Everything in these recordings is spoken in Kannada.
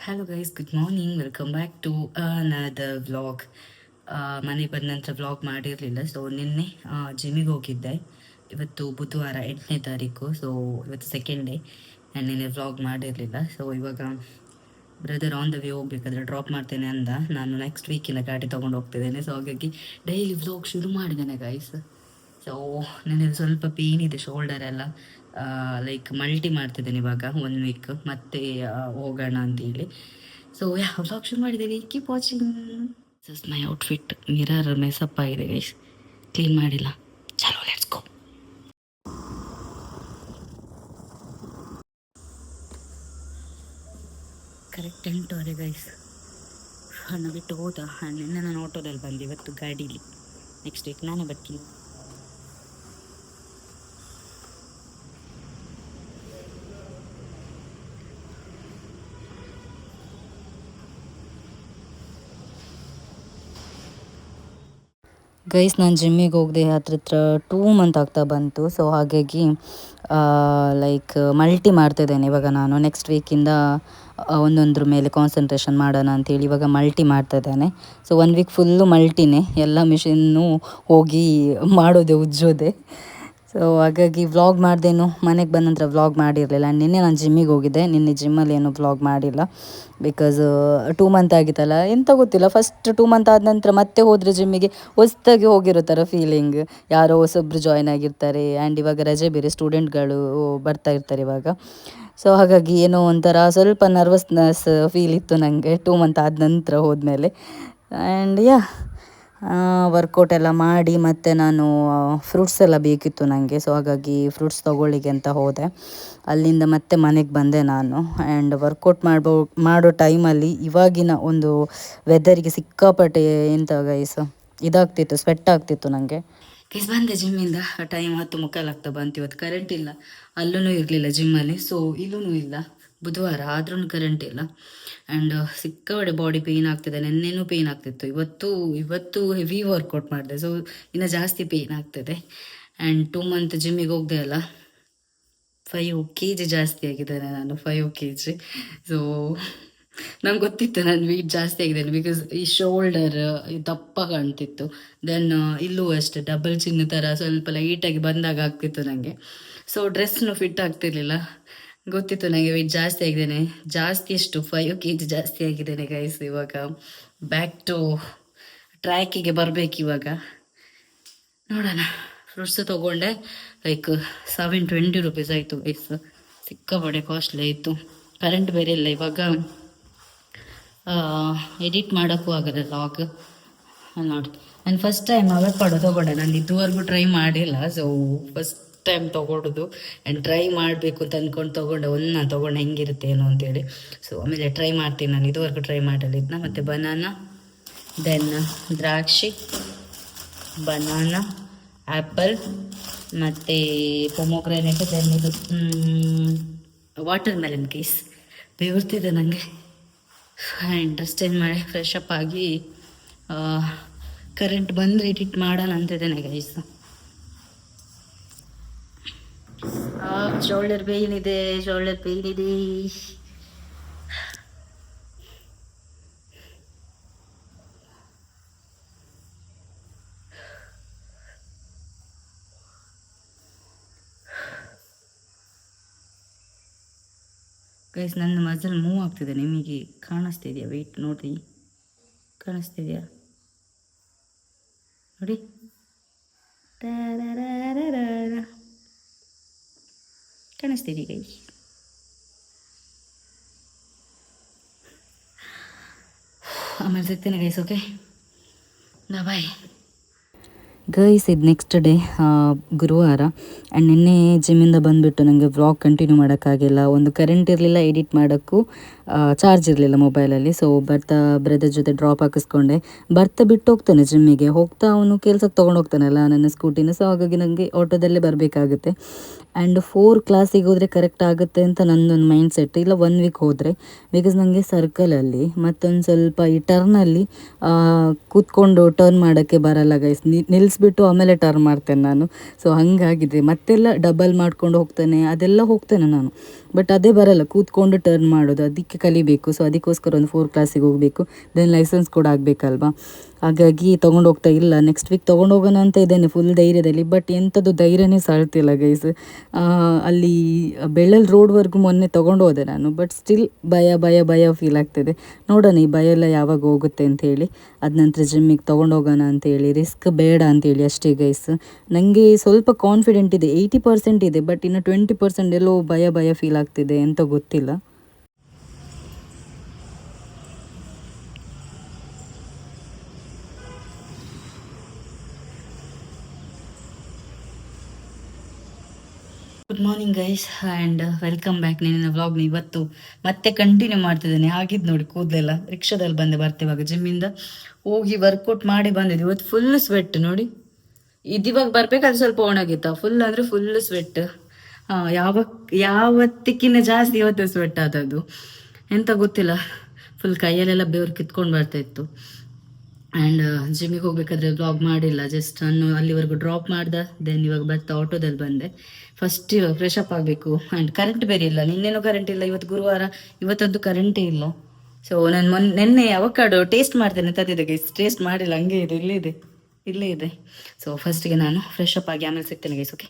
Hello guys, good morning. Welcome back to another vlog. ಮನೆಗೆ ಬಂದ ನಂತರ ವ್ಲಾಗ್ ಮಾಡಿರಲಿಲ್ಲ. ಸೊ ನಿನ್ನೆ ಜಿಮ್ಮಿಗೆ ಹೋಗಿದ್ದೆ. ಇವತ್ತು ಬುಧವಾರ 8ನೇ ತಾರೀಕು. ಸೊ ಇವತ್ತು ಸೆಕೆಂಡ್ ಡೇ. ನಾನು ನಿನ್ನೆ ವ್ಲಾಗ್ ಮಾಡಿರಲಿಲ್ಲ. ಸೊ ಇವಾಗ ಬ್ರದರ್ ಆನ್ ದ ವೇ ಹೋಗ್ಬೇಕಾದ್ರೆ ಡ್ರಾಪ್ ಮಾಡ್ತೇನೆ ಅಂದ. ನಾನು ನೆಕ್ಸ್ಟ್ ವೀಕಿಂದ ಗಾಡಿ ತೊಗೊಂಡು ಹೋಗ್ತಿದ್ದೇನೆ. ಸೊ ಹಾಗಾಗಿ ಡೈಲಿ ವ್ಲಾಗ್ ಶುರು ಮಾಡಿದ್ದೇನೆ ಗೈಸ್. ಸೊ ನನಗೆ ಸ್ವಲ್ಪ ಪೇನ್ ಇದೆ ಶೋಲ್ಡರ್ ಎಲ್ಲ. ಲೈಕ್ ಮಲ್ಟಿ ಮಾಡ್ತಿದ್ದೇನೆ ಇವಾಗ 1 ವೀಕ್ ಮತ್ತೆ ಹೋಗೋಣ ಅಂತೇಳಿ. ಸೊ ವ್ಲಾಗ್ ಶುರು ಮಾಡಿದ್ದೇನೆ. Keep watching. This is my outfit. Mirror mess up ಆಗಿದೆ ಗೈಸ್, ಕ್ಲೀನ್ ಮಾಡಿಲ್ಲ. ಚಲೋ, ಲೆಟ್ಸ್ ಗೋ. Correct 8:15 guys. ಹಣ್ಣು ಬಿಟ್ಟು ಹೋದ. ನಿನ್ನೆ ನಾನು ಆಟೋದಲ್ಲಿ ಬಂದೆ, ಇವತ್ತು ಗಾಡೀಲಿ. ನೆಕ್ಸ್ಟ್ ವೀಕ್ ನಾನೇ ಬರ್ತೀನಿ. ಗೈಸ್, ನಾನು ಜಿಮ್ಮಿಗೆ ಹೋಗದೆ ಹತ್ರ 2 ಮಂತ್ ಆಗ್ತಾ ಬಂತು. ಸೊ ಹಾಗಾಗಿ ಲೈಕ್ ಮಲ್ಟಿ ಮಾಡ್ತಿದ್ದೇನೆ ಇವಾಗ ನಾನು. ನೆಕ್ಸ್ಟ್ ವೀಕಿಂದ ಒಂದೊಂದ್ರ ಮೇಲೆ ಕಾನ್ಸಂಟ್ರೇಷನ್ ಮಾಡೋಣ ಅಂತೇಳಿ ಇವಾಗ ಮಲ್ಟಿ ಮಾಡ್ತಾಯಿದ್ದೇನೆ. ಸೊ 1 ವೀಕ್ ಫುಲ್ಲು ಮಲ್ಟಿನೇ, ಎಲ್ಲ ಮಿಷಿನ್ನು ಹೋಗಿ ಮಾಡೋದೆ, ಉಜ್ಜೋದೆ. ಸೊ ಹಾಗಾಗಿ ವ್ಲಾಗ್ ಮಾಡ್ದೇನು, ಮನೆಗೆ ಬಂದ ನಂತರ ವ್ಲಾಗ್ ಮಾಡಿರಲಿಲ್ಲ. ನಿನ್ನೆ ನಾನು ಜಿಮ್ಮಿಗೆ ಹೋಗಿದ್ದೆ. ನಿನ್ನೆ ಜಿಮ್ಮಲ್ಲಿ ಏನೂ ವ್ಲಾಗ್ ಮಾಡಿಲ್ಲ. ಬಿಕಾಸ್ 2 ಮಂತ್ ಆಗಿತ್ತಲ್ಲ, ಎಂತ ಗೊತ್ತಿಲ್ಲ. ಫಸ್ಟ್ 2 ಮಂತ್ ಆದ ನಂತರ ಮತ್ತೆ ಹೋದರೆ ಜಿಮ್ಮಿಗೆ ಹೊಸ್ದಾಗಿ ಹೋಗಿರೋ ಥರ ಫೀಲಿಂಗ್. ಯಾರೋ ಹೊಸೊಬ್ಬರು ಜಾಯ್ನ್ ಆಗಿರ್ತಾರೆ. ಆ್ಯಂಡ್ ಇವಾಗ ರಜೆ ಬೇರೆ, ಸ್ಟೂಡೆಂಟ್ಗಳು ಬರ್ತಾ ಇರ್ತಾರೆ ಇವಾಗ. ಸೊ ಹಾಗಾಗಿ ಏನೋ ಒಂಥರ ಸ್ವಲ್ಪ ನರ್ವಸ್ನೆಸ್ ಫೀಲ್ ಇತ್ತು ನನಗೆ 2 ಮಂತ್ ಆದ ನಂತರ ಹೋದ್ಮೇಲೆ. ಆ್ಯಂಡ್ ವರ್ಕೌಟ್ ಎಲ್ಲ ಮಾಡಿ ಮತ್ತು ನಾನು ಫ್ರೂಟ್ಸ್ ಎಲ್ಲ ಬೇಕಿತ್ತು ನನಗೆ. ಸೊ ಹಾಗಾಗಿ ಫ್ರೂಟ್ಸ್ ತೊಗೊಳ್ಳಿಕ್ಕೆ ಅಂತ ಹೋದೆ. ಅಲ್ಲಿಂದ ಮತ್ತೆ ಮನೆಗೆ ಬಂದೆ ನಾನು. ಆ್ಯಂಡ್ ವರ್ಕೌಟ್ ಮಾಡೋ ಟೈಮಲ್ಲಿ ಇವಾಗಿನ ಒಂದು ವೆದರಿಗೆ ಸಿಕ್ಕಾಪಟ್ಟೆ ಎಂತ ಗೈಸ್ ಇದಾಗ್ತಿತ್ತು, ಸ್ವೆಟ್ ಆಗ್ತಿತ್ತು ನನಗೆ. ಗೈಸ್, ಬಂದೆ ಜಿಮ್ಮಿಂದ. ಟೈಮ್ 10:45 ಆಗ್ತಾ ಬಂತು. ಇವತ್ತು ಕರೆಂಟ್ ಇಲ್ಲ, ಅಲ್ಲೂ ಇರಲಿಲ್ಲ ಜಿಮ್ಮಲ್ಲಿ. ಸೊ ಇಲ್ಲೂ ಇಲ್ಲ, ಬುಧವಾರ ಆದ್ರೂ ಕರೆಂಟ್ ಇಲ್ಲ. ಆ್ಯಂಡ್ ಸಿಕ್ಕಾಪಟ್ಟೆ ಬಾಡಿ ಪೇಯ್ನ್ ಆಗ್ತಿದೆ. ನೆನ್ನೆನೂ ಪೇಯ್ನ್ ಆಗ್ತಿತ್ತು. ಇವತ್ತು ಹೆವಿ ವರ್ಕೌಟ್ ಮಾಡಿದೆ. ಸೊ ಇನ್ನು ಜಾಸ್ತಿ ಪೇಯ್ನ್ ಆಗ್ತಿದೆ. ಆ್ಯಂಡ್ 2 ಮಂತ್ ಜಿಮ್ಮಿಗೆ ಹೋಗದೆ ಅಲ್ಲ, 5 kg ಜಾಸ್ತಿ ಆಗಿದ್ದೇನೆ ನಾನು, 5 kg. ಸೊ ನಂಗೆ ಗೊತ್ತಿತ್ತು ನಾನು ವೆಯ್ಟ್ ಜಾಸ್ತಿ ಆಗಿದ್ದೇನೆ. ಬಿಕಾಸ್ ಈ ಶೋಲ್ಡರ್ ದಪ್ಪ ಕಾಣ್ತಿತ್ತು. ದೆನ್ ಇಲ್ಲೂ ಅಷ್ಟೇ ಡಬಲ್ ಚಿನ್ನ ಥರ ಸ್ವಲ್ಪ ಲೈಟಾಗಿ ಬಂದಾಗ ಆಗ್ತಿತ್ತು ನನಗೆ. ಸೊ ಡ್ರೆಸ್ನು ಫಿಟ್ ಆಗ್ತಿರ್ಲಿಲ್ಲ. ಗೊತ್ತಿತ್ತು ನನಗೆ ವೆಯ್ಟ್ ಜಾಸ್ತಿ ಆಗಿದ್ದೇನೆ. ಜಾಸ್ತಿ ಎಷ್ಟು 5 kg ಜಾಸ್ತಿ ಆಗಿದ್ದೇನೆ ಗೈಸ್. ಇವಾಗ ಬ್ಯಾಕ್ ಟು ಟ್ರ್ಯಾಕಿಗೆ ಬರಬೇಕು ಇವಾಗ. ನೋಡೋಣ. ಫ್ರೂಟ್ಸ್ ತೊಗೊಂಡೆ. ಲೈಕ್ 720 rupees ಆಯಿತು ಗೈಸ್. ಸಿಕ್ಕಾಪಟ್ಟೆ ಕಾಸ್ಟ್ಲಿ ಆಯಿತು. ಕರೆಂಟ್ ಬೇರೆ ಇಲ್ಲ ಇವಾಗ. ಎಡಿಟ್ ಮಾಡೋಕ್ಕೂ ಆಗಲ್ಲ ಲಾಗ್. ನೋಡಿ, ನಾನು ಫಸ್ಟ್ ಟೈಮ್ ಅವಕಾಡೋ ತೊಗೊಂಡೆ. ನಾನು ಇದುವರೆಗೂ ಟ್ರೈ ಮಾಡಿಲ್ಲ. ಸೊ ಫಸ್ಟ್ ಟೈಮ್ ತೊಗೊಳೋದು. ಆ್ಯಂಡ್ ಟ್ರೈ ಮಾಡಬೇಕು ಅಂತ ಅಂದ್ಕೊಂಡು ತೊಗೊಂಡೆ. ನಾನು ತೊಗೊಂಡೆ ಹೆಂಗಿರುತ್ತೆ ಏನೋ ಅಂತೇಳಿ. ಸೊ ಆಮೇಲೆ ಟ್ರೈ ಮಾಡ್ತೀನಿ. ನಾನು ಇದುವರೆಗೂ ಟ್ರೈ ಮಾಡಲಿದ್ನ. ಮತ್ತು ಬನಾನಾ, ದೆನ್ ದ್ರಾಕ್ಷಿ, ಬನಾನಾ, ಆ್ಯಪಲ್ ಮತ್ತು ಪೊಮೊಗ್ರಾನೇಟ್, ದೆನ್ ಇದು ವಾಟರ್ ಮೆಲನ್ ಗೈಸ್. ಬೇವರ್ತಿದೆ ನನಗೆ. ಆ್ಯಂಡ್ ಡ್ರೆಸ್ ಚೇಂಜ್ ಮಾಡಿ ಫ್ರೆಶ್ ಅಪ್ ಆಗಿ ಕರೆಂಟ್ ಬಂದರೆ ಎಡಿಟ್ ಮಾಡೋಣ ಅಂತಿದ್ದೇನೆ ಗೈಸ್. ಶೋಲ್ಡರ್ ಪೇಯ್ನ್ ಇದೆ. ಗೈಸ್, ನನ್ನ ಮಸಲ್ ಮೂವ್ ಆಗ್ತಿದೆ. ನಿಮಗೆ ಕಾಣಿಸ್ತಿದೆಯಾ? ವೆಯ್ಟ್ ನೋಡಿರಿ, ಕಾಣಿಸ್ತಿದೆಯಾ ನೋಡಿ. ಕಾಣಿಸ್ತಿದೆಯಾ ಗೈಸ್? ಆಮೇಲೆ ಸಿಗ್ತೇನೆ ಗೈಸ್. Okay, bye guys. ಇದು ನೆಕ್ಸ್ಟ್ ಡೇ ಗುರುವಾರ. ಆ್ಯಂಡ್ ನಿನ್ನೆ ಜಿಮ್ಮಿಂದ ಬಂದುಬಿಟ್ಟು ನನಗೆ ವ್ಲಾಗ್ ಕಂಟಿನ್ಯೂ ಮಾಡೋಕ್ಕಾಗಿಲ್ಲ. ಒಂದು ಕರೆಂಟ್ ಇರಲಿಲ್ಲ, ಎಡಿಟ್ ಮಾಡೋಕ್ಕೂ ಚಾರ್ಜ್ ಇರಲಿಲ್ಲ ಮೊಬೈಲಲ್ಲಿ. ಸೊ ಬರ್ತಾ ಬ್ರದರ್ ಜೊತೆ ಡ್ರಾಪ್ ಹಾಕಿಸ್ಕೊಂಡೆ. ಬರ್ತಾ ಬಿಟ್ಟು ಹೋಗ್ತಾನೆ ಜಿಮ್ಮಿಗೆ. ಹೋಗ್ತಾ ಅವನು ಕೆಲ್ಸಕ್ಕೆ ತೊಗೊಂಡು ಹೋಗ್ತಾನಲ್ಲ ನನ್ನ ಸ್ಕೂಟಿನ. ಸೊ ಹಾಗಾಗಿ ನನಗೆ ಆಟೋದಲ್ಲೇ ಬರಬೇಕಾಗುತ್ತೆ. ಆ್ಯಂಡ್ 4 ಕ್ಲಾಸಿಗೆ ಹೋದರೆ ಕರೆಕ್ಟ್ ಆಗುತ್ತೆ ಅಂತ ನನ್ನೊಂದು ಮೈಂಡ್ ಸೆಟ್. ಇಲ್ಲ 1 ವೀಕ್ ಹೋದರೆ, ಬಿಕಾಸ್ ನನಗೆ ಸರ್ಕಲಲ್ಲಿ ಮತ್ತೊಂದು ಸ್ವಲ್ಪ ಈ ಟರ್ನಲ್ಲಿ ಕೂತ್ಕೊಂಡು ಟರ್ನ್ ಮಾಡೋಕ್ಕೆ ಬರಲ್ಲ ಗೈಸ್. ನಿಲ್ಲಿಸ್ಬಿಟ್ಟು ಆಮೇಲೆ ಟರ್ನ್ ಮಾಡ್ತೇನೆ ನಾನು. ಸೊ ಹಾಗಾಗಿದೆ. ಮತ್ತೆಲ್ಲ ಡಬಲ್ ಮಾಡ್ಕೊಂಡು ಹೋಗ್ತೇನೆ, ಅದೆಲ್ಲ ಹೋಗ್ತೇನೆ ನಾನು. ಬಟ್ ಅದೇ ಬರಲ್ಲ, ಕೂತ್ಕೊಂಡು ಟರ್ನ್ ಮಾಡೋದು. ಅದಕ್ಕೆ ಕಲಿಬೇಕು. ಸೊ ಅದಕ್ಕೋಸ್ಕರ ಒಂದು 4 ಕ್ಲಾಸಿಗೆ ಹೋಗಬೇಕು. ದೆನ್ ಲೈಸೆನ್ಸ್ ಕೂಡ ಆಗಬೇಕಲ್ವಾ. ಹಾಗಾಗಿ ತೊಗೊಂಡು ಹೋಗ್ತಾ ಇಲ್ಲ. ನೆಕ್ಸ್ಟ್ ವೀಕ್ ತೊಗೊಂಡು ಹೋಗೋಣ ಅಂತ ಇದ್ದೇನೆ ಫುಲ್ ಧೈರ್ಯದಲ್ಲಿ. ಬಟ್ ಎಂಥದ್ದು ಧೈರ್ಯನೇ ಸಾಲ್ತಿಲ್ಲ ಗೈಸ್. ಅಲ್ಲಿ ಬೆಳ್ಳಲ್ ರೋಡ್ವರೆಗೂ ಮೊನ್ನೆ ತೊಗೊಂಡು ಹೋದೆ ನಾನು. ಬಟ್ ಸ್ಟಿಲ್ ಭಯ ಭಯ ಭಯ ಫೀಲ್ ಆಗ್ತಿದೆ. ನೋಡೋಣ ಈ ಭಯ ಎಲ್ಲ ಯಾವಾಗ ಹೋಗುತ್ತೆ ಅಂಥೇಳಿ. ಅದ ನಂತರ ಜಿಮ್ಮಿಗೆ ತೊಗೊಂಡು ಹೋಗೋಣ ಅಂತೇಳಿ, ರಿಸ್ಕ್ ಬೇಡ ಅಂತೇಳಿ ಅಷ್ಟೇ ಗೈಸ್. ನನಗೆ ಸ್ವಲ್ಪ ಕಾನ್ಫಿಡೆಂಟ್ ಇದೆ, 80% ಇದೆ. ಬಟ್ ಇನ್ನು 20% ಎಲ್ಲೋ ಭಯ ಭಯ ಫೀಲ್ ಆಗ್ತಿದೆ, ಎಂತ ಗೊತ್ತಿಲ್ಲ. Good morning guys and welcome back. ನಿನ್ನ ವ್ಲಾಗ್ನ ಇವತ್ತು ಮತ್ತೆ ಕಂಟಿನ್ಯೂ ಮಾಡ್ತಿದ್ದೇನೆ. ಆಗಿದ್ದು ನೋಡಿ ಕೂದಲೆಲ್ಲ. ರಿಕ್ಷಾದಲ್ಲಿ ಬಂದೆ ಬರ್ತಿವಾಗ ಜಿಮ್ಮಿಂದ ಹೋಗಿ ವರ್ಕೌಟ್ ಮಾಡಿ ಬಂದಿದ್ದೆ. ಇವತ್ತು ಫುಲ್ ಸ್ವೆಟ್ ನೋಡಿ. ಇದಿವಾಗ ಬರ್ಬೇಕಾದ್ರೆ ಸ್ವಲ್ಪ ಒಣಗಿತ್ತ, ಫುಲ್ ಅಂದರೆ ಫುಲ್ ಸ್ವೆಟ್. ಯಾವತ್ತಿಕ್ಕಿಂತ ಜಾಸ್ತಿ ಇವತ್ತು ಸ್ವೆಟ್ ಆದದ್ದು, ಎಂತ ಗೊತ್ತಿಲ್ಲ. ಫುಲ್ ಕೈಯಲ್ಲೆಲ್ಲ ಬೆವರು ಕಿತ್ಕೊಂಡು ಬರ್ತಾಯಿತ್ತು. ಆ್ಯಂಡ್ ಜಿಮ್ಮಿಗೆ ಹೋಗ್ಬೇಕಾದ್ರೆ ಬ್ಲಾಗ್ ಮಾಡಿಲ್ಲ. ಜಸ್ಟ್ ನಾನು ಅಲ್ಲಿವರೆಗೂ ಡ್ರಾಪ್ ಮಾಡ್ದೆ. ದೆನ್ ಇವಾಗ ಬರ್ತಾ ಆಟೋದಲ್ಲಿ ಬಂದೆ. ಫಸ್ಟ್ ಇವಾಗ ಫ್ರೆಶ್ ಅಪ್ ಆಗಬೇಕು. ಆ್ಯಂಡ್ ಕರೆಂಟ್ ಬೇರೆ ಇಲ್ಲ. ನಿನ್ನೆನೂ ಕರೆಂಟ್ ಇಲ್ಲ, ಇವತ್ತು ಗುರುವಾರ, ಇವತ್ತಂತೂ ಕರೆಂಟೇ ಇಲ್ಲ. ಸೊ ನಾನು ನೆನ್ನೆ ಅವಕಾಡೋ ಟೇಸ್ಟ್ ಮಾಡ್ತೇನೆ ತಂದಿದ್ದೆ ಗೈಸ್. ಟೇಸ್ಟ್ ಮಾಡಿಲ್ಲ, ಹಂಗೆ ಇದೆ, ಇಲ್ಲೇ ಇದೆ. ಸೊ ಫಸ್ಟಿಗೆ ನಾನು ಫ್ರೆಶ್ ಅಪ್ ಆಗಿ ಆಮೇಲೆ ಸಿಗ್ತೇನೆ ಗೈಸ್. Okay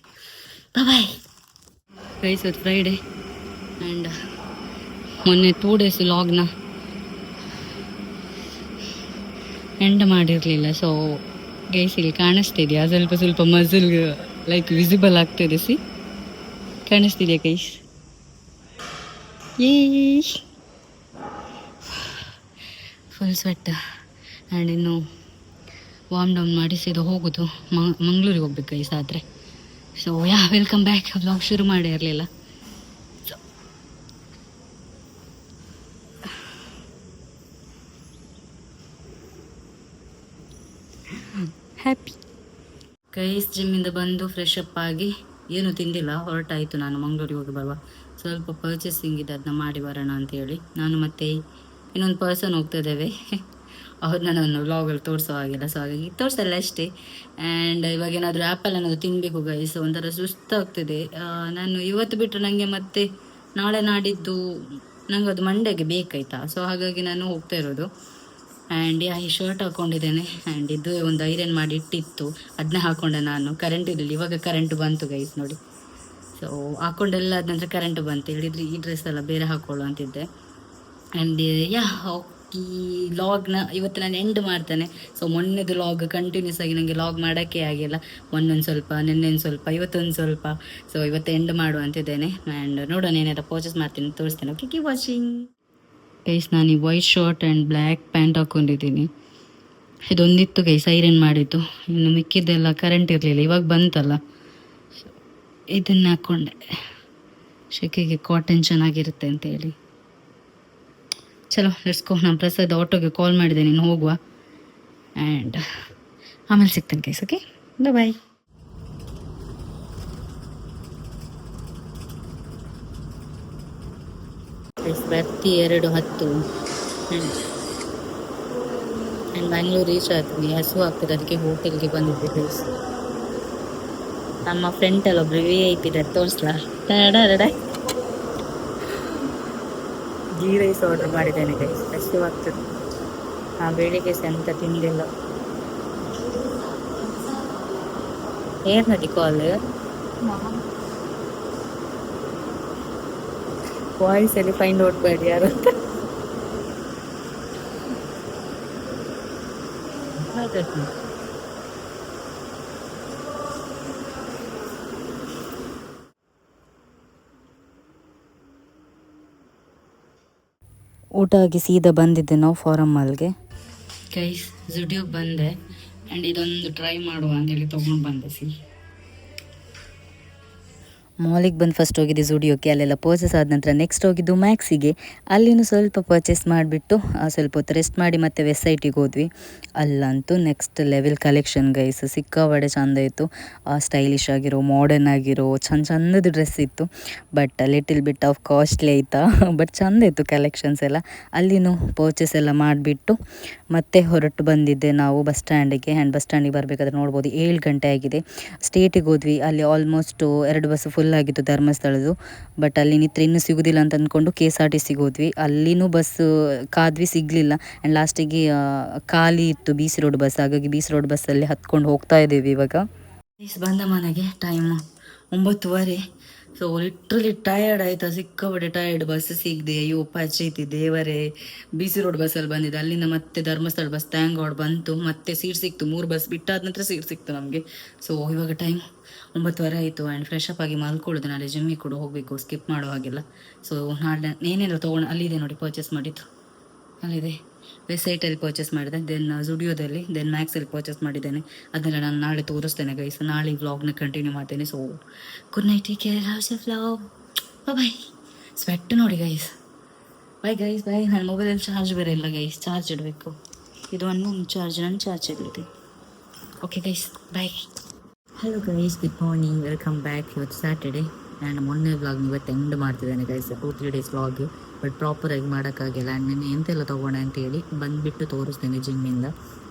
bye guys. ಇವತ್ತು ಫ್ರೈಡೇ ಆ್ಯಂಡ್ ಮೊನ್ನೆ 2 ಡೇಸ್ ಲಾಗ್ನ ಎಂಡ್ ಮಾಡಿರಲಿಲ್ಲ. ಸೊ ಗೈಸ್ ಇಲ್ಲಿ ಕಾಣಿಸ್ತಿದೆಯಾ ಸ್ವಲ್ಪ ಸ್ವಲ್ಪ ಮಸಲ್ ಲೈಕ್ ವಿಸಿಬಲ್ ಆಗ್ತಿದೆ. ಕಾಣಿಸ್ತಿದೆಯಾ ಗೈಸ್? Full sweat. ಆ್ಯಂಡ್ ಇನ್ನು ವಾರ್ಮ್ ಡೌನ್ ಮಾಡಿ ಸೀದಾ ಹೋಗೋದು ಮಂಗಳೂರಿಗೆ ಹೋಗ್ಬೇಕು ಗೈಸ್ ಆದರೆ. So welcome back. ವ್ಲಾಗ್ ಶುರು ಮಾಡೇ ಇರಲಿಲ್ಲ. Happy guys. ಜಿಮ್ಮಿಂದ ಬಂದು ಫ್ರೆಶ್ ಅಪ್ ಆಗಿ ಏನು ತಿಂದಿಲ್ಲ, ಹೊರಟಾಯಿತು. ನಾನು ಮಂಗಳೂರಿಗೆ ಹೋಗಿ ಬರುವ ಸ್ವಲ್ಪ ಪರ್ಚೇಸಿಂಗ್ ಇದೆ, ಅದನ್ನ ಮಾಡಿ ಬರೋಣ ಅಂತೇಳಿ. ನಾನು ಮತ್ತು ಇನ್ನೊಂದು ಪರ್ಸನ್ ಹೋಗ್ತಾ ಇದ್ದೇವೆ. ಅವ್ರನ್ನ ನಾನು ವ್ಲಾಗಲ್ಲಿ ತೋರಿಸೋ ಆಗಿಲ್ಲ. ಸೊ ಹಾಗಾಗಿ ತೋರಿಸಲ್ಲ ಅಷ್ಟೇ. ಆ್ಯಂಡ್ ಇವಾಗ ಏನಾದರೂ ಆ್ಯಪಲ್ ಅನ್ನೋದು ತಿನ್ನಬೇಕು ಗೈಸ್. ಒಂಥರ ಸುಸ್ತಾಗ್ತಿದೆ. ನಾನು ಇವತ್ತು ಬಿಟ್ಟರೆ ನನಗೆ ಮತ್ತೆ ನಾಳೆ ನಾಡಿದ್ದು ನಂಗೆ ಅದು ಮಂಡೆಗೆ ಬೇಕಾಯ್ತಾ. ಸೊ ಹಾಗಾಗಿ ನಾನು ಹೋಗ್ತಾ ಇರೋದು. ಆ್ಯಂಡ್ ಈ ಶರ್ಟ್ ಹಾಕ್ಕೊಂಡಿದ್ದೇನೆ. ಆ್ಯಂಡ್ ಇದು ಒಂದು ಐರನ್ ಮಾಡಿ ಇಟ್ಟಿತ್ತು, ಅದನ್ನ ಹಾಕ್ಕೊಂಡೆ ನಾನು. ಕರೆಂಟ್ ಇರಲಿಲ್ಲ, ಇವಾಗ ಕರೆಂಟ್ ಬಂತು ಗೈಸ್ ನೋಡಿ. ಸೊ ಹಾಕ್ಕೊಂಡೆಲ್ಲ ಆದ ನಂತರ ಕರೆಂಟ್ ಬಂತು. ಹೇಳಿದ್ರೆ ಈ ಡ್ರೆಸ್ ಎಲ್ಲ ಬೇರೆ ಹಾಕ್ಕೊಳ್ಳು ಅಂತಿದ್ದೆ. ಆ್ಯಂಡ್ ಈ ಲಾಗ್ನ ಇವತ್ತು ನಾನು ಎಂಡ್ ಮಾಡ್ತೇನೆ. ಸೊ ಮೊನ್ನೆದು ಲಾಗ್ ಕಂಟಿನ್ಯೂಸ್ ಆಗಿ ನನಗೆ ಲಾಗ್ ಮಾಡೋಕ್ಕೆ ಆಗಿಲ್ಲ. ಒಂದೊಂದು ಸ್ವಲ್ಪ, ನೆನ್ನೆಒಂದು ಸ್ವಲ್ಪ, ಇವತ್ತೊಂದು ಸ್ವಲ್ಪ. ಸೊ ಇವತ್ತು ಎಂಡ್ ಮಾಡುವ ಅಂತಿದ್ದೇನೆ. ಆ್ಯಂಡ್ ನೋಡೋಣ ಏನಾದ್ರು ಪರ್ಚೇಸ್ ಮಾಡ್ತೀನಿ, ತೋರಿಸ್ತೇನೆ. Okay, keep watching guys. ನಾನು ಈ white shirt and black pant ಹಾಕ್ಕೊಂಡಿದ್ದೀನಿ. ಇದೊಂದಿತ್ತು ಗೈಸ್ ಐರನ್ ಮಾಡಿದ್ದು. ಇನ್ನು ಮಿಕ್ಕಿದ್ದೆಲ್ಲ ಕರೆಂಟ್ ಇರಲಿಲ್ಲ, ಇವಾಗ ಬಂತಲ್ಲ. ಇದನ್ನು ಹಾಕ್ಕೊಂಡೆ, ಶೆಕೆಗೆ ಕಾಟನ್ ಚೆನ್ನಾಗಿರುತ್ತೆ ಅಂತೇಳಿ. ಚಲೋ ಲೆಟ್ಸ್ ಗೋ. ನಾನು ಪ್ರಸಾದ್ ಆಟೋಗೆ ಕಾಲ್ ಮಾಡಿದೆ, ನೀನು ಹೋಗುವ. ಆ್ಯಂಡ್ ಆಮೇಲೆ ಸಿಗ್ತೇನೆ ಗೈಸ್. ಓಕೆ ಬಾಯ್. ಬರ್ತಿ 2:10 ಆ್ಯಂಡ್ ಬ್ಯಾಂಗ್ಳೂರು ರೀಚ್ ಆದ್ವಿ. ಹಸು ಆಗ್ತದೆ, ಅದಕ್ಕೆ ಹೋಟೆಲ್ಗೆ ಬಂದಿದ್ದೆ ಗೈಸ್. ನಮ್ಮ ಫ್ರೆಂಡ್ ಅಲ್ಲ ಒಬ್ರು VIP ಇದ್ದಾರೆ, ತೋರಿಸ್ಲಾ? ಗೀ ರೈಸ್ ಆರ್ಡರ್ ಮಾಡಿದ್ದೇನೆ ಗೈಸ್. ಹಸು ಆಗ್ತದೆ. ಬೆಳಿಗ್ಗೆ ಎಂತ ತಿನ್ನಲಿಲ್ಲ. ಏನ್ ನಡಿ ಕಾಲ್ ವಾಯ್ಸಲ್ಲಿ ಫೈಂಡ್ ಔಟ್ ಮಾಡಿ ಯಾರು ಅಂತ. ಊಟ ಆಗಿ ಸೀದಾ ಬಂದಿದ್ದೆ ನಾವು ಫಾರಮ್ ಮಾಲ್ಗೆ ಗೈಸ್. ಜುಡಿಯೋಗೆ ಬಂದೆ ಆ್ಯಂಡ್ ಇದೊಂದು ಟ್ರೈ ಮಾಡುವ ಅಂತೇಳಿ ತೊಗೊಂಡು ಬಂದೆ. ಮಾಲಿಗೆ ಬಂದು ಫಸ್ಟ್ ಹೋಗಿದ್ದು ಝುಡಿಯೋಕ್ಕೆ, ಅಲ್ಲೆಲ್ಲ ಪರ್ಚೇಸ್ ಆದ ನಂತರ ನೆಕ್ಸ್ಟ್ ಹೋಗಿದ್ದು ಮ್ಯಾಕ್ಸಿಗೆ. ಅಲ್ಲಿನೂ ಸ್ವಲ್ಪ ಪರ್ಚೇಸ್ ಮಾಡಿಬಿಟ್ಟು ಸ್ವಲ್ಪ ಹೊತ್ತು ರೆಸ್ಟ್ ಮಾಡಿ ಮತ್ತೆ ವೆಬ್ಸೈಟಿಗೆ ಹೋದ್ವಿ. ಅಲ್ಲಂತೂ ನೆಕ್ಸ್ಟ್ ಲೆವೆಲ್ ಕಲೆಕ್ಷನ್ ಗೈಸ್, ಸಿಕ್ಕಾಪಟ್ಟೆ ಚಂದ ಇತ್ತು. ಸ್ಟೈಲಿಶ್ ಆಗಿರೋ, ಮಾಡರ್ನ್ ಆಗಿರೋ ಚಂದದ ಡ್ರೆಸ್ ಇತ್ತು. But little bit of costly ಆಯಿತಾ, ಬಟ್ ಚಂದ ಇತ್ತು ಕಲೆಕ್ಷನ್ಸ್ ಎಲ್ಲ. ಅಲ್ಲಿನೂ ಪರ್ಚೇಸ್ ಎಲ್ಲ ಮಾಡಿಬಿಟ್ಟು ಮತ್ತೆ ಹೊರಟು ಬಂದಿದ್ದೆ ನಾವು ಬಸ್ ಸ್ಟ್ಯಾಂಡಿಗೆ. ಆ್ಯಂಡ್ ಬಸ್ ಸ್ಟ್ಯಾಂಡಿಗೆ ಬರಬೇಕಾದ್ರೆ ನೋಡ್ಬೋದು 7 ಗಂಟೆ ಆಗಿದೆ. ಸ್ಟೇಟಿಗೆ ಹೋದ್ವಿ, ಅಲ್ಲಿ ಆಲ್ಮೋಸ್ಟು 2 ಬಸ್ ಫುಲ್ ಆಗಿತ್ತು ಧರ್ಮಸ್ಥಳದ್ದು. ಬಟ್ ಅಲ್ಲಿ ನಿತ್ರ ಇನ್ನೂ ಸಿಗೋದಿಲ್ಲ ಅಂತ ಅಂದ್ಕೊಂಡು KSRTCಗೆ ಹೋದ್ವಿ. ಅಲ್ಲಿನೂ ಬಸ್ ಕಾದ್ವಿ, ಸಿಗಲಿಲ್ಲ. ಆ್ಯಂಡ್ ಲಾಸ್ಟಿಗೆ ಖಾಲಿ ಇತ್ತು BC ರೋಡ್ ಬಸ್. ಹಾಗಾಗಿ BC ರೋಡ್ ಬಸ್ಸಲ್ಲಿ ಹತ್ಕೊಂಡು ಹೋಗ್ತಾ ಇದ್ದೀವಿ ಇವಾಗ. ಬಂದ ಮನೆಗೆ ಟೈಮು 9:15. ಸೊ ಲಿಟ್ರಲಿ ಟಯರ್ಡ್ ಆಯಿತಾ, ಸಿಕ್ಕಾಪಟ್ಟೆ ಟಯರ್ಡ್. ಬಸ್ ಸಿಗದೆ ಅಯ್ಯೋ ಪಚ್ಚೈತಿ ದೇವರೇ. BC ರೋಡ್ ಬಸ್ಸಲ್ಲಿ ಬಂದಿದ್ದು, ಅಲ್ಲಿಂದ ಮತ್ತೆ ಧರ್ಮಸ್ಥಳ ಬಸ್ ಥ್ಯಾಂಕ್ ಗಾಡ್ ಬಂತು. ಮತ್ತೆ ಸೀಟ್ ಸಿಕ್ತು, 3 ಬಸ್ ಬಿಟ್ಟಾದ ನಂತರ ಸೀಟ್ ಸಿಕ್ತು ನಮಗೆ. ಸೊ ಇವಾಗ ಟೈಮ್ 9:15 ಆಯಿತು. ಆ್ಯಂಡ್ ಫ್ರೆಶ್ ಅಪ್ ಆಗಿ ಮಲ್ಕೊಳ್ಳೋದು, ನಾಳೆ ಜಿಮ್ಮಿಗೆ ಕೂಡ ಹೋಗಬೇಕು, ಸ್ಕಿಪ್ ಮಾಡೋ ಹಾಗಿಲ್ಲ. ಸೊ ನಾಳೆ ಏನೇನು ತೊಗೊಂಡು ಅಲ್ಲಿದೆ ನೋಡಿ ಪರ್ಚೇಸ್ ಮಾಡಿದ್ದು, ಅಲ್ಲಿದೆ ವೆಬ್ಸೈಟಲ್ಲಿ ಪರ್ಚೇಸ್ ಮಾಡಿದೆ. ದೆನ್ ಝುಡಿಯೋದಲ್ಲಿ, ದೆನ್ ಮ್ಯಾಕ್ಸಲ್ಲಿ ಪರ್ಚೇಸ್ ಮಾಡಿದ್ದೇನೆ. ಅದನ್ನೆಲ್ಲ ನಾನು ನಾಳೆ ತೋರಿಸ್ತೇನೆ ಗೈಸ್. ನಾಳೆ ವ್ಲಾಗ್ನ ಕಂಟಿನ್ಯೂ ಮಾಡ್ತೇನೆ. So good night, take care, house of love, bye. Sweat ನೋಡಿ ಗೈಸ್, ಬಾಯ್ ಗೈಸ್, ಬಾಯ್. ನನ್ನ ಮೊಬೈಲಲ್ಲಿ ಚಾರ್ಜ್ ಬೇರೆ ಇಲ್ಲ ಗೈಸ್, ಚಾರ್ಜ್ ಇಡಬೇಕು. ಇದು ನನ್ನ ಚಾರ್ಜ್ ಇಡಲಿದೆ. Okay guys, bye. Hello guys, good morning, welcome back. ಇವತ್ತು ಸ್ಯಾಟರ್ಡೇ. ಆ್ಯಂಡ್ ಮೊನ್ನೆ ವ್ಲಾಗ್ ಇವತ್ತು ಎಂಡ್ ಮಾಡ್ತಿದ್ದೇನೆ ಗೈಸ್, 2-3 ಡೇಸ್ ವ್ಲಾಗ್. ಬಟ್ ಪ್ರಾಪರಾಗಿ ಮಾಡೋಕ್ಕಾಗಿಲ್ಲ. ಆ್ಯಂಡ್ ನೆನ್ನೆ ಎಂತೆಲ್ಲ ತೊಗೋಣ ಅಂತೇಳಿ ಬಂದುಬಿಟ್ಟು ತೋರಿಸ್ತೇನೆ ಜಿಮ್ಮಿಂದ.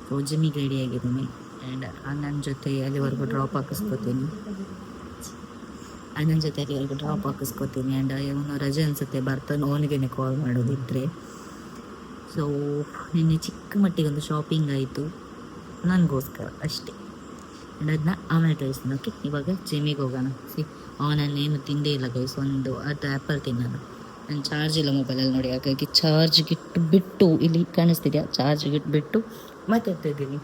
ಸೊ ಜಿಮ್ಮಿಗೆ ರೆಡಿ ಆಗಿದ್ದೀನಿ. ಆ್ಯಂಡ್ ಅಣ್ಣನ ಜೊತೆ ಅಲ್ಲಿವರೆಗೂ ಡ್ರಾಪ್ ಹಾಕಿಸ್ಕೋತೀನಿ. ಆ್ಯಂಡ್ ಇವನು ರಜೆ ಅನಿಸುತ್ತೆ, ಬರ್ತಾನೆ, ಅವನಿಗೇನೆ ಕಾಲ್ ಮಾಡೋದಿದ್ದರೆ. ಸೊ ನಿನ್ನೆ ಚಿಕ್ಕ ಮಟ್ಟಿಗೆ ಒಂದು ಶಾಪಿಂಗ್ ಆಯಿತು ನನಗೋಸ್ಕರ ಅಷ್ಟೇ. ಆ್ಯಂಡ್ ಅದನ್ನ ಆಮೇಲೆ ತೋರಿಸ್ತೀನಿ. ಓಕೆ, ಇವಾಗ ಜಿಮ್ಮಿಗೆ ಹೋಗೋಣ. ಅವನನ್ನೇನು ತಿಂದೇ ಇಲ್ಲ ಗೈಸ್, ಒಂದು ಅದು ಆ್ಯಪಲ್ ತಿನ್ನೋಣ. ನನ್ನ ಚಾರ್ಜ್ ಇಲ್ಲ ಮೊಬೈಲಲ್ಲಿ ನೋಡಿ, ಹಾಗಾಗಿ ಚಾರ್ಜ್ಗಿಟ್ಬಿಟ್ಟು, ಇಲ್ಲಿ ಕಾಣಿಸ್ತಿದೆಯಾ, ಚಾರ್ಜ್ಗಿಟ್ಬಿಟ್ಟು ಮತ್ತೆ ಎತ್ತಿದ್ದೀನಿ.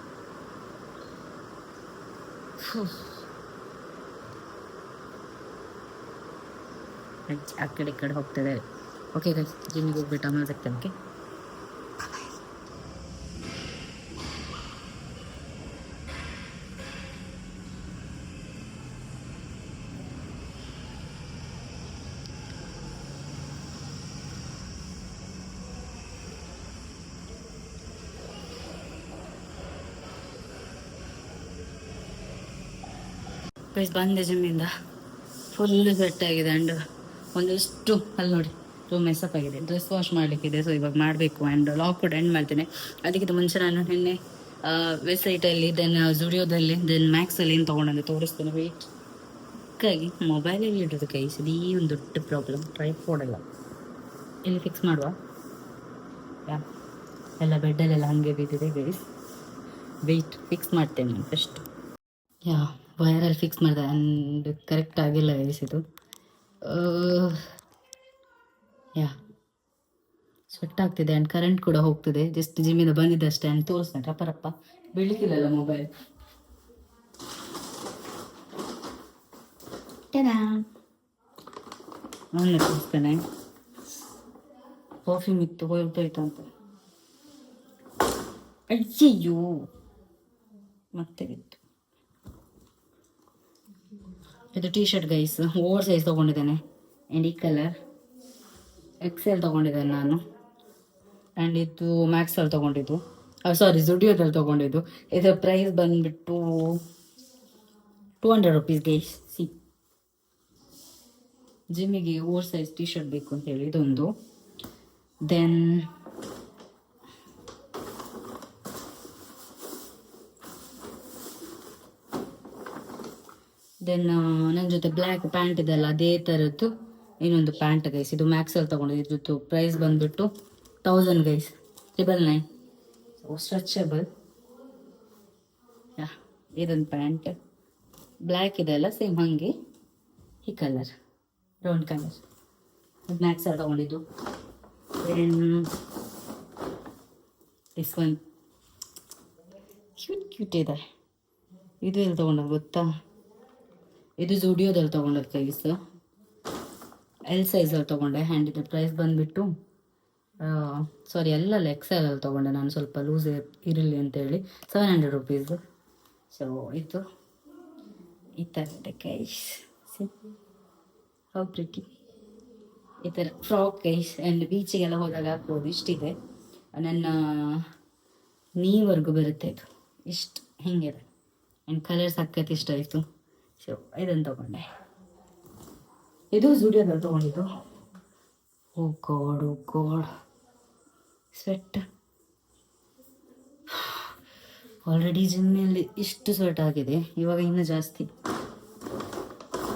ಆ ಕಡೆ ಈ ಕಡೆ ಹೋಗ್ತಿದೆ. ಓಕೆ ಗೈಸ್, ಜಿಮ್ಮಿಗೆ ಹೋಗ್ಬಿಟ್ಟು ಆಮೇಲೆ ಸಿಗ್ತೇನೆ. ಓಕೆ, ಗೈಸ್ ಬಂದೆ ಜಿಮ್ಮಿಂದ, ಫುಲ್ಲು ಸೆಟ್ ಆಗಿದೆ. ಆ್ಯಂಡ್ ಒಂದಷ್ಟು ಅಲ್ಲಿ ನೋಡಿ ರೂಮ್ ಮೆಸಪ್ ಆಗಿದೆ, ಡ್ರೆಸ್ ವಾಶ್ ಮಾಡಲಿಕ್ಕಿದೆ. ಸೊ ಇವಾಗ ಮಾಡಬೇಕು. ಆ್ಯಂಡ್ ಲಾಗ್ ಕೂಡ ಎಂಡ್ ಮಾಡ್ತೇನೆ. ಅದಕ್ಕಿಂತ ಮುಂಚೆ ನಾನು ನಿನ್ನೆ ವೆಬ್ಸೈಟಲ್ಲಿ, ದೆನ್ ಝುಡಿಯೋದಲ್ಲಿ, ದೆನ್ ಮ್ಯಾಕ್ಸಲ್ಲಿ ಏನು ತೊಗೊಂಡಂತೆ ತೋರಿಸ್ತೇನೆ. ವೆಯ್ಟ್, ಹಾಗಾಗಿ ಮೊಬೈಲಲ್ಲಿ ಇಡೋದು ಕೈಸ್, ಈ ಒಂದು ದೊಡ್ಡ ಪ್ರಾಬ್ಲಮ್. ಟ್ರೈಪಾಡ್ ಎಲ್ಲ ಇಲ್ಲಿ ಫಿಕ್ಸ್ ಮಾಡುವ, ಎಲ್ಲ ಬೆಡ್ಡಲ್ಲೆಲ್ಲ ಹಾಗೆ ಬಿದ್ದಿದೆ ಗೈಸ್. ವೆಯ್ಟ್ ಫಿಕ್ಸ್ ಮಾಡ್ತೇನೆ ನಾನು ಫಸ್ಟ್. ವೈರಲ್ಲಿ ಫಿಕ್ಸ್ ಮಾಡಿದೆ. ಆ್ಯಂಡ್ ಕರೆಕ್ಟ್ ಆಗಿಲ್ಲ ಗೈಸ್ ಇದು. ಸ್ವೆಟ್ ಆಗ್ತಿದೆ. ಆ್ಯಂಡ್ ಕರೆಂಟ್ ಕೂಡ ಹೋಗ್ತಿದೆ. ಜಸ್ಟ್ ಜಿಮ್ಮಿಂದ ಬಂದಿದ್ದಷ್ಟೇ. ಆ್ಯಂಡ್ ತೋರಿಸ್ತೇನೆ, ರಪ್ಪ ಬೀಳಲಿಕ್ಕಿಲ್ಲಲ್ಲ ಮೊಬೈಲ್. ನಾನು ತೋರಿಸ್ತೇನೆ. ಪರ್ಫ್ಯೂಮ್ ಇತ್ತು, ಹೋಯ್ತು ಅಂತ. ಅಯ್ಯಯ್ಯೋ, ಮತ್ತೆ ಬಿತ್ತು. ಇದು T shirt guys, over size ತೊಗೊಂಡಿದ್ದೇನೆ. ಆ್ಯಂಡ್ ಈ ಕಲರ್ XL ತೊಗೊಂಡಿದ್ದೇನೆ ನಾನು. ಆ್ಯಂಡ್ ಇದು ಮ್ಯಾಕ್ಸಲ್ಲಿ ತೊಗೊಂಡಿದ್ದು, ಸಾರಿ ಝುಡಿಯೋದಲ್ಲಿ ತೊಗೊಂಡಿದ್ದು. ಇದರ ಪ್ರೈಸ್ ಬಂದುಬಿಟ್ಟು 200 ರುಪೀಸ್ ಗೈಸ್. ಜಿಮ್ಮಿಗೆ ಓವರ್ ಸೈಜ್ ಟೀ ಶರ್ಟ್ ಬೇಕು ಅಂತೇಳಿ ಇದೊಂದು. ದೆನ್ ನನ್ನ ಜೊತೆ ಬ್ಲ್ಯಾಕ್ ಪ್ಯಾಂಟ್ ಇದೆಲ್ಲ ಅದೇ ಥರದ್ದು ಇನ್ನೊಂದು ಪ್ಯಾಂಟ್ ಗೈಸ್. ಇದು ಮ್ಯಾಕ್ಸಲ್ಲಿ ತೊಗೊಂಡಿದ್ದು. ಇದ್ರದ್ದು ಪ್ರೈಸ್ ಬಂದುಬಿಟ್ಟು 1000 ಗೈಸ್, 999. So stretchable. ಇದೊಂದು ಪ್ಯಾಂಟ್ ಬ್ಲ್ಯಾಕ್ ಇದೆಲ್ಲ ಸೇಮ್ ಹಾಗೆ, ಈ ಕಲರ್ ಬ್ರೌನ್ ಕಲರ್, ಇದು ಮ್ಯಾಕ್ಸಲ್ಲಿ ತೊಗೊಂಡಿದ್ದು. ದಿಸ್ ಒನ್ ಕ್ಯೂಟ್ ಇದೆ. ಇದು ಎಲ್ಲಿ ತೊಗೊಂಡದ್ದು ಗೊತ್ತಾ, ಇದು ಝುಡಿಯೋದಲ್ಲಿ ತೊಗೊಂಡದ್ದು ಗೈಸ್, L ಸೈಜಲ್ಲಿ ತೊಗೊಂಡೆ. ಆ್ಯಂಡ್ ಇದು ಪ್ರೈಸ್ ಬಂದುಬಿಟ್ಟು ಸಾರಿ ಎಲ್ಲಲ್ಲ XL ಅಲ್ಲಿ ತೊಗೊಂಡೆ ನಾನು, ಸ್ವಲ್ಪ ಲೂಸ್ ಇರಲಿ ಅಂತೇಳಿ 700 ರುಪೀಸು. ಸೊ ಇದು ಈ ಥರದ್ದು ಗೈಸ್. How pretty. ಈ ಥರ ಫ್ರಾಕ್ ಗೈಸ್, ಆ್ಯಂಡ್ ಬೀಚಿಗೆಲ್ಲ ಹೋದಾಗ ಹಾಕ್ಬೋದು. ಇಷ್ಟಿದೆ, ನನ್ನ ನೀವರೆಗೂ ಬರುತ್ತೆ ಇದು, ಇಷ್ಟು ಹಿಂಗಿದೆ. ಆ್ಯಂಡ್ ಕಲರ್ ಸಖತ್ ಇಷ್ಟ ಆಯಿತು. ಸೊ ಇದನ್ನು ತೊಗೊಂಡೆ. ಇದು ಜುಡಿಯೋದಲ್ಲಿ ತೊಗೊಂಡಿದ್ದು. ಓ ಗಾಡ್ ಸ್ವೆಟ್. ಆಲ್ರೆಡಿ ಜಿಮ್ಮಲ್ಲಿ ಇಷ್ಟು ಸ್ವೆಟ್ ಆಗಿದೆ, ಇವಾಗ ಇನ್ನೂ ಜಾಸ್ತಿ.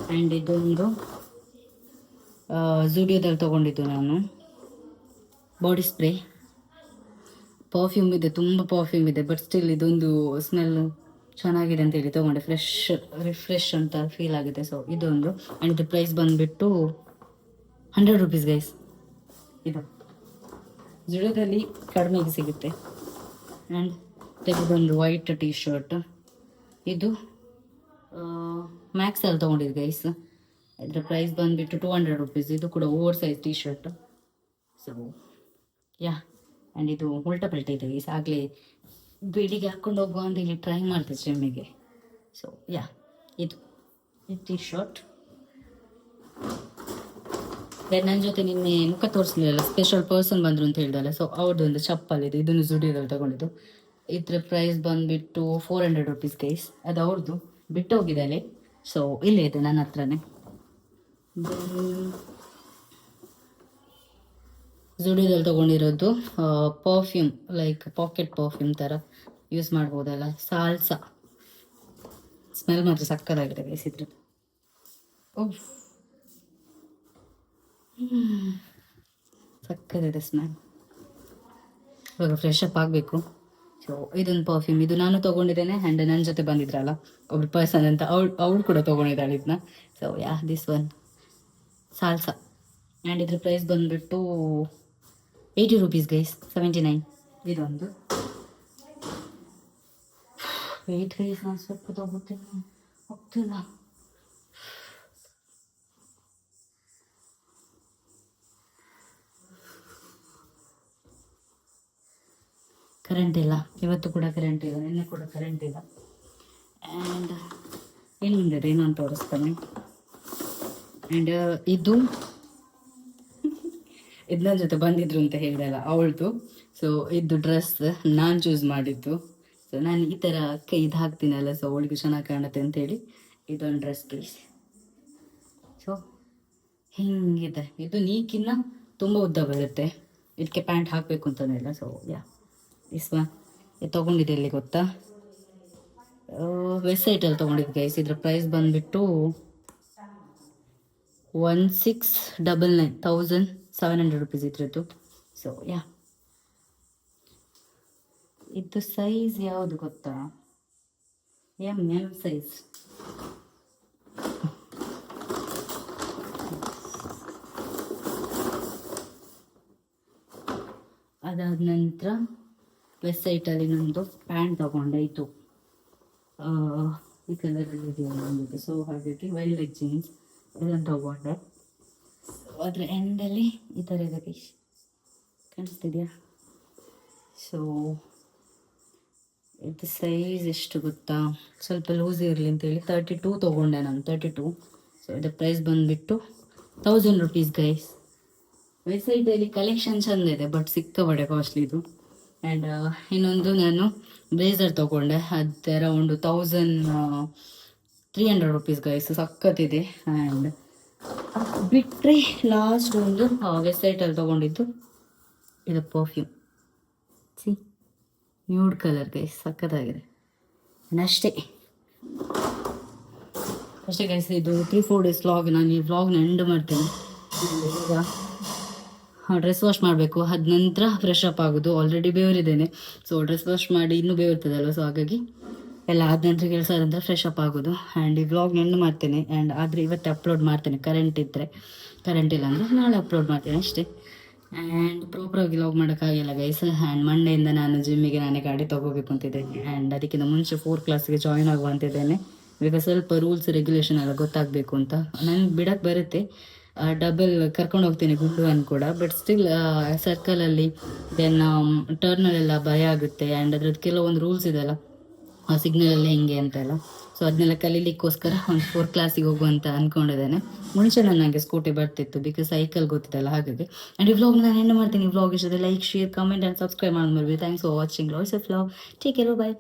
ಆ್ಯಂಡ್ ಇದೊಂದು ಜುಡಿಯೋದಲ್ಲಿ ತೊಗೊಂಡಿದ್ದು ನಾನು, ಬಾಡಿ ಸ್ಪ್ರೇ. ಪರ್ಫ್ಯೂಮ್ ಇದೆ, ತುಂಬ ಪರ್ಫ್ಯೂಮ್ ಇದೆ, ಬಟ್ ಸ್ಟಿಲ್ ಇದೊಂದು ಸ್ಮೆಲ್ ಚೆನ್ನಾಗಿದೆ ಅಂತೇಳಿ ತೊಗೊಂಡೆ. ರಿಫ್ರೆಶ್ ಅಂತ ಫೀಲ್ ಆಗಿದೆ. ಸೊ ಇದೊಂದು. ಆ್ಯಂಡ್ ಇದು ಪ್ರೈಸ್ ಬಂದುಬಿಟ್ಟು 100 ರೂಪೀಸ್ ಗೈಸ್. ಇದು ಜುಡಿಯೋದಲ್ಲಿ ಕಡಿಮೆಗೆ ಸಿಗುತ್ತೆ. ಆ್ಯಂಡ್ ತೆಗೆದೊಂದು ವೈಟ್ ಟೀ ಶರ್ಟ್. ಇದು ಮ್ಯಾಕ್ಸಲ್ಲಿ ತೊಗೊಂಡಿದ್ದು ಗೈಸ್. ಇದರ ಪ್ರೈಸ್ ಬಂದುಬಿಟ್ಟು 200 ರೂಪೀಸ್. ಇದು ಕೂಡ over size T shirt. So yeah, and ಇದು ಉಲ್ಟಾ ಪಲ್ಟ ಇದೆ ಗೈಸ್. ಆಗಲೇ ಬೆಳಿಗ್ಗೆ ಹಾಕ್ಕೊಂಡು ಹೋಗುವ ಅಂತ ಇಲ್ಲಿ ಟ್ರೈ ಮಾಡ್ತೀವಿ ಜಿಮ್ಮಿಗೆ. ಸೊ ಯಾ, ಇದು ಟೀ ಶರ್ಟ್. ನನ್ನ ಜೊತೆ ನಿನ್ನೆ ಮುಖ ತೋರಿಸ್ಲಿಲ್ಲ, ಸ್ಪೆಷಲ್ ಪರ್ಸನ್ ಬಂದರು ಅಂತ ಹೇಳಿದಲ್ಲ. ಸೊ ಅವ್ರದ್ದೊಂದು ಚಪ್ಪಲ್ ಇದೆ, ಇದನ್ನು ಜುಡಿಯೋದಲ್ಲಿ ತಗೊಂಡಿದ್ದು. ಇದ್ರ ಪ್ರೈಸ್ ಬಂದುಬಿಟ್ಟು 400 ರೂಪೀಸ್ ಗೈಸ್. ಅದು ಅವ್ರದ್ದು, ಬಿಟ್ಟು ಹೋಗಿದ್ದಾರೆ. ಸೊ ಇಲ್ಲೇ ಇದೆ ನನ್ನ ಹತ್ರನೇ. ಜುಡಿಯೋದಲ್ಲಿ ತೊಗೊಂಡಿರೋದು ಪರ್ಫ್ಯೂಮ್, ಲೈಕ್ ಪಾಕೆಟ್ ಪರ್ಫ್ಯೂಮ್ ಥರ ಯೂಸ್ ಮಾಡ್ಬೋದಲ್ಲ, ಸಾಲ್ಸಾ. ಸ್ಮೆಲ್ ಮಾತ್ರ ಸಕ್ಕತ್ತಾಗಿದೆ ಗೈಸ್ ಇದ್ರದ್ದು. ಓಹ್, ಸಕ್ಕತ್ತಿದೆ ಸ್ಮೆಲ್. ಇವಾಗ ಫ್ರೆಶ್ ಅಪ್ ಆಗಬೇಕು. ಸೊ ಇದೊಂದು ಪರ್ಫ್ಯೂಮ್, ಇದು ನಾನು ತೊಗೊಂಡಿದ್ದೇನೆ. ಆ್ಯಂಡ್ ನನ್ನ ಜೊತೆ ಬಂದಿದ್ರಲ್ಲ ಒಬ್ರು ಪರ್ಸನ್ ಅಂತ, ಅವಳು ಕೂಡ ತೊಗೊಂಡಿದ್ದಾಳೆ ಇದನ್ನ. So yeah, this one salsa. And ಇದ್ರ ಪ್ರೈಸ್ ಬಂದುಬಿಟ್ಟು 80 ರೂಪೀಸ್ ಗೈಸ್, 79. ಇದೊಂದು ವೆಯ್ಟ್ ಗೈಸ್, ನಾನು ಸ್ವಲ್ಪ ತೊಗೋತೀನಿ, ಹೋಗ್ತಿಲ್ಲ. ಕರೆಂಟ್ ಇಲ್ಲ, ಇವತ್ತು ಕೂಡ ಕರೆಂಟ್ ಇಲ್ಲ, ನಿನ್ನೆ ಕೂಡ ಕರೆಂಟ್ ಇಲ್ಲ. ಆ್ಯಂಡ್ ಇನ್ನೊಂದಿದೆ, ಇನ್ನೊಂದು ತೋರಿಸ್ತಾನೆ. ಆ್ಯಂಡ್ ಇದು ನನ್ನ ಜೊತೆ ಬಂದಿದ್ರು ಅಂತ ಹೇಳಿದಲ್ಲ, ಅವಳದು. ಸೊ ಇದು ಡ್ರೆಸ್ ನಾನು ಚೂಸ್ ಮಾಡಿದ್ದು. ಸೊ ನಾನು ಈ ಥರ ಇದು ಹಾಕ್ತೀನಲ್ಲ, ಸೊ ಅವಳಿಗೆ ಚೆನ್ನಾಗಿ ಕಾಣುತ್ತೆ ಅಂತೇಳಿ ಇದೊಂದು ಡ್ರೆಸ್ ಪ್ಲೀಸ್. ಸೊ ಹಿಂಗಿದೆ. ಇದು ನೀಕಿನ್ನ ತುಂಬ ಉದ್ದ ಬರುತ್ತೆ, ಇದಕ್ಕೆ ಪ್ಯಾಂಟ್ ಹಾಕಬೇಕು ಅಂತಲೇ ಇಲ್ಲ. So yeah, this one. ಇದು ತೊಗೊಂಡಿದ್ದೆ ಎಲ್ಲಿ ಗೊತ್ತಾ, ವೆಬ್ಸೈಟಲ್ಲಿ ತೊಗೊಂಡಿದ್ದು ಗೈಸ್. ಇದ್ರ ಪ್ರೈಸ್ ಬಂದುಬಿಟ್ಟು 1699 ರೂಪೀಸ್ ಇದ್ರದ್ದು. ಸೊ ಯಾ, ಇದು ಸೈಜ್ ಯಾವುದು ಗೊತ್ತಾ, ಎಮ್ ಸೈಜ್. ಅದಾದ ನಂತರ ವೆಬ್ಸೈಟಲ್ಲಿ ನಂದು ಪ್ಯಾಂಟ್ ತೊಗೊಂಡೆ. ಇದು ಈ ಕಲರಲ್ಲಿ ಇದೆಯಲ್ಲ, ಸೊ ಹಾಗಾಗಿ ವೈಲ್ಡ್ ಲೆಗ್ ಜೀನ್ಸ್ ಇದನ್ನು ತೊಗೊಂಡೆ. ಅದರ ಎಂಡಲ್ಲಿ ಈ ಥರ ಇದೆ ಗೈಸ್, ಕಾಣಿಸ್ತಿದೆಯಾ? ಸೊ ಇದು ಸೈಜ್ ಎಷ್ಟು ಗೊತ್ತಾ, ಸ್ವಲ್ಪ ಲೂಸ್ ಇರಲಿ ಅಂತೇಳಿ 32 ತೊಗೊಂಡೆ ನಾನು, 32. ಸೊ ಇದರ ಪ್ರೈಸ್ ಬಂದುಬಿಟ್ಟು 1000 ರೂಪೀಸ್ ಗೈಸ್. ವೆಬ್ಸೈಟಲ್ಲಿ ಕಲೆಕ್ಷನ್ ಚೆಂದ ಇದೆ, ಬಟ್ ಸಿಕ್ಕಾಪಟ್ಟೆ ಕಾಸ್ಟ್ಲಿ ಇದು. ಆ್ಯಂಡ್ ಇನ್ನೊಂದು ನಾನು ಬ್ಲೇಸರ್ ತೊಗೊಂಡೆ, ಅದು ಅರೌಂಡ್ 1300 ರೂಪೀಸ್ ಗೈಸ್, ಸಖತ್ತಿದೆ. ಆ್ಯಂಡ್ ಬಿಟ್ಟರೆ ಲಾಸ್ಟ್ ಒಂದು ವೆಬ್ಸೈಟಲ್ಲಿ ತೊಗೊಂಡಿದ್ದು ಇದು perfume. C, nude colour guys, ಸಖತ್ತಾಗಿದೆ. ಅಷ್ಟೇ ಗೈಸ್, ಇದು 3-4 ಡೇಸ್ ವ್ಲಾಗ್. ನಾನು ಈ ವ್ಲಾಗ್ನ ಎಂಡ್ ಮಾಡ್ತೇನೆ. ಈಗ ಡ್ರೆಸ್ ವಾಶ್ ಮಾಡಬೇಕು, ಅದ ನಂತರ ಫ್ರೆಶ್ ಅಪ್ ಆಗೋದು. ಆಲ್ರೆಡಿ ಬೇವರಿದ್ದೇನೆ, ಸೊ ಡ್ರೆಸ್ ವಾಶ್ ಮಾಡಿ ಇನ್ನೂ ಬೇವರ್ತದಲ್ವ, ಸೊ ಹಾಗಾಗಿ ಎಲ್ಲ ಆದ ನಂತರ ಕೆಲಸ ಆದ ನಂತರ ಫ್ರೆಶ್ ಅಪ್ ಆಗೋದು. ಆ್ಯಂಡ್ ಈ ವ್ಲಾಗ್ನ ಎಂಡ್ ಮಾಡ್ತೇನೆ. ಆ್ಯಂಡ್ ಆದರೆ ಇವತ್ತು ಅಪ್ಲೋಡ್ ಮಾಡ್ತೇನೆ, ಕರೆಂಟ್ ಇದ್ದರೆ. ಕರೆಂಟ್ ಇಲ್ಲ ಅಂದರೆ ನಾಳೆ ಅಪ್ಲೋಡ್ ಮಾಡ್ತೇನೆ ಅಷ್ಟೇ. ಆ್ಯಂಡ್ ಪ್ರಾಪರಾಗಿ ವ್ಲಾಗ್ ಮಾಡೋಕ್ಕಾಗಿಲ್ಲ ಗೈಸ್. ಆ್ಯಂಡ್ ಮಂಡೆಯಿಂದ ನಾನು ಜಿಮ್ಮಿಗೆ ನಾನೇ ಗಾಡಿ ತೊಗೋಬೇಕು ಅಂತಿದ್ದೇನೆ. ಆ್ಯಂಡ್ ಅದಕ್ಕಿಂತ ಮುಂಚೆ 4 ಕ್ಲಾಸ್ಗೆ ಜಾಯ್ನ್ ಆಗುವಂತಿದ್ದೇನೆ. ಈಗ ಸ್ವಲ್ಪ ರೂಲ್ಸ್ ರೆಗ್ಯುಲೇಷನ್ ಎಲ್ಲ ಗೊತ್ತಾಗಬೇಕು ಅಂತ. ನನಗೆ ಬಿಡೋಕ್ಕೆ ಬರುತ್ತೆ, ಡಬಲ್ ಕರ್ಕೊಂಡು ಹೋಗ್ತೀನಿ ಗುಡ್ಡುವನ್ನು ಕೂಡ, ಬಟ್ ಸ್ಟಿಲ್ ಸರ್ಕಲಲ್ಲಿ ದೆನ್ ಟರ್ನಲ್ಲೆಲ್ಲ ಭಯ ಆಗುತ್ತೆ. ಆ್ಯಂಡ್ ಅದ್ರದ್ದು ಕೆಲವೊಂದು ರೂಲ್ಸ್ ಇದೆಲ್ಲ, ಆ ಸಿಗ್ನಲಲ್ಲಿ ಹೆಂಗೆ ಅಂತೆಲ್ಲ. ಸೊ ಅದನ್ನೆಲ್ಲ ಕಲೀಲಿಕ್ಕೋಸ್ಕರ ಒಂದು 4 ಕ್ಲಾಸಿಗೆ ಹೋಗುವಂತ ಅಂದ್ಕೊಂಡಿದ್ದೇನೆ. ಮುಂಚೆ ನನಗೆ ಸ್ಕೂಟಿ ಬರ್ತಿತ್ತು, ಬಿಕಾಸ್ ಸೈಕಲ್ ಗೊತ್ತಿದ್ದಲ್ಲ ಹಾಗಾಗಿ. ಆ್ಯಂಡ್ ಈ ವ್ಲಾಗ್ ನಾನು ಎಂಡ್ ಮಾಡ್ತೀನಿ. ವ್ಲಾಗ್ ಇಷ್ಟದೆ like, share, comment and subscribe ಮಾಡೋದು ಮರಿಬೇಡಿ. Thanks for watching lots of love. Take care, by.